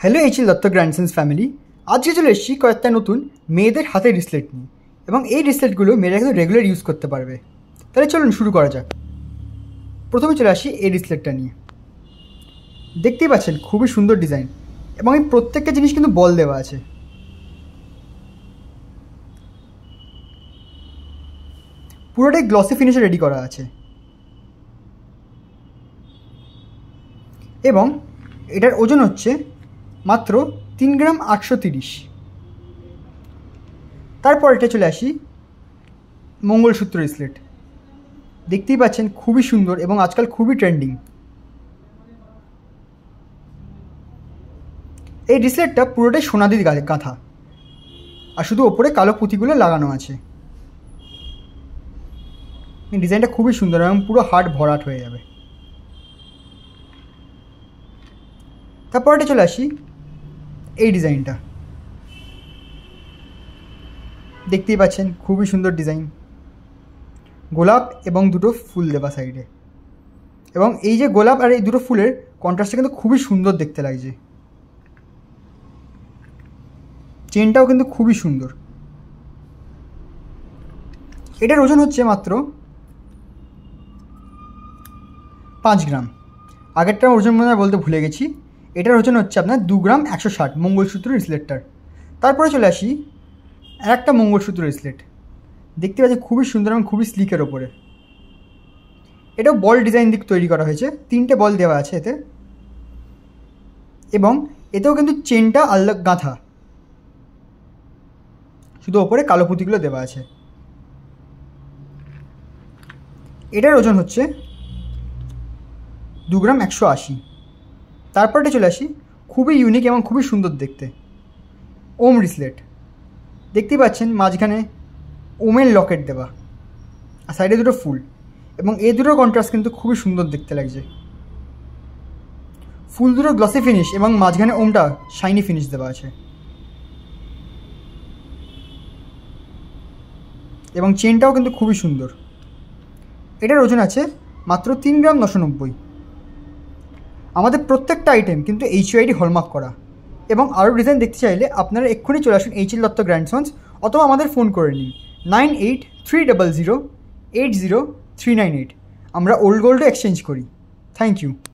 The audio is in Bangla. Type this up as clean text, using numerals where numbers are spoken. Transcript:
Hello HL Dutta grandsons family. আজকে চলে এসেছি কয়েকটা নতুন মেয়েদের হাতের রিসলেট নিয়ে, এবং এই রিসলেটগুলো মেয়েরা কিন্তু রেগুলার ইউজ করতে পারবে। তাহলে চলুন শুরু করা যাক। প্রথমে চলে আসি এই রিসলেটটা নিয়ে। দেখতেই পাচ্ছেন খুবই সুন্দর ডিজাইন, এবং এই প্রত্যেকটা জিনিস কিন্তু বল দেওয়া আছে। পুরোটাই গ্লসি ফিনিশে রেডি করা আছে, এবং এটার ওজন হচ্ছে মাত্র 3 গ্রাম 830। তারপর এটা চলে আসি মঙ্গলসূত্র রিসলেট। দেখতেই পাচ্ছেন খুবই সুন্দর এবং আজকাল খুবই ট্রেন্ডিং। এই রিসলেটটা পুরোটাই সোনা দিয়ে গাঁথা, আর শুধু ওপরে কালো পুঁতিগুলো লাগানো আছে। এই ডিজাইনটা খুবই সুন্দর এবং পুরো হার্ট ভরাট হয়ে যাবে। তারপর এটা চলে আসি এই ডিজাইনটা। দেখতেই পাচ্ছেন খুবই সুন্দর ডিজাইন, গোলাপ এবং দুটো ফুল দেওয়া সাইডে, এবং এই যে গোলাপ আর এই দুটো ফুলের কন্ট্রাস্টটা কিন্তু খুবই সুন্দর দেখতে লাগছে। চেনটাও কিন্তু খুবই সুন্দর। এটার ওজন হচ্ছে মাত্র 5 গ্রাম। আগেরটার ওজন মনে হয় বলতে ভুলে গেছি। এটার ওজন হচ্ছে আপনার 2 গ্রাম 160 মঙ্গলসূত্র রিসলেটটার। তারপরে চলে আসি আর একটা মঙ্গলসূত্র রিসলেট। দেখতে পাচ্ছি খুবই সুন্দর এবং খুবই স্লিকের ওপরে। এটাও বল ডিজাইন দিক তৈরি করা হয়েছে, 3টে বল দেওয়া আছে এতে, এবং এতেও কিন্তু চেনটা আলাদা গাঁথা, শুধু ওপরে কালো পুঁতিগুলো দেওয়া আছে। এটার ওজন হচ্ছে 2 গ্রাম 180। তারপরটা চলে আসি খুবই ইউনিক এবং খুবই সুন্দর দেখতে ওম রিসলেট। দেখতেই পাচ্ছেন মাঝখানে ওমের লকেট দেওয়া, আর সাইডে দুটো ফুল, এবং এই দুটোর কন্ট্রাস্ট কিন্তু খুবই সুন্দর দেখতে লাগছে। ফুল দুটো গ্লসি ফিনিশ এবং মাঝখানে ওমটা শাইনি ফিনিশ দেওয়া আছে, এবং চেনটাও কিন্তু খুবই সুন্দর। এটার ওজন আছে মাত্র 3 গ্রাম 990। আমাদের প্রত্যেকটা আইটেম কিন্তু HUID হলমার্ক করা, এবং আরও ডিজাইন দেখতে চাইলে আপনারা এক্ষুনি চলে আসুন এইচএল দত্ত গ্র্যান্ডসন্স, অথবা আমাদের ফোন করে নিন 9830080398। আমরা ওল্ড গোল্ডও এক্সচেঞ্জ করি। Thank you.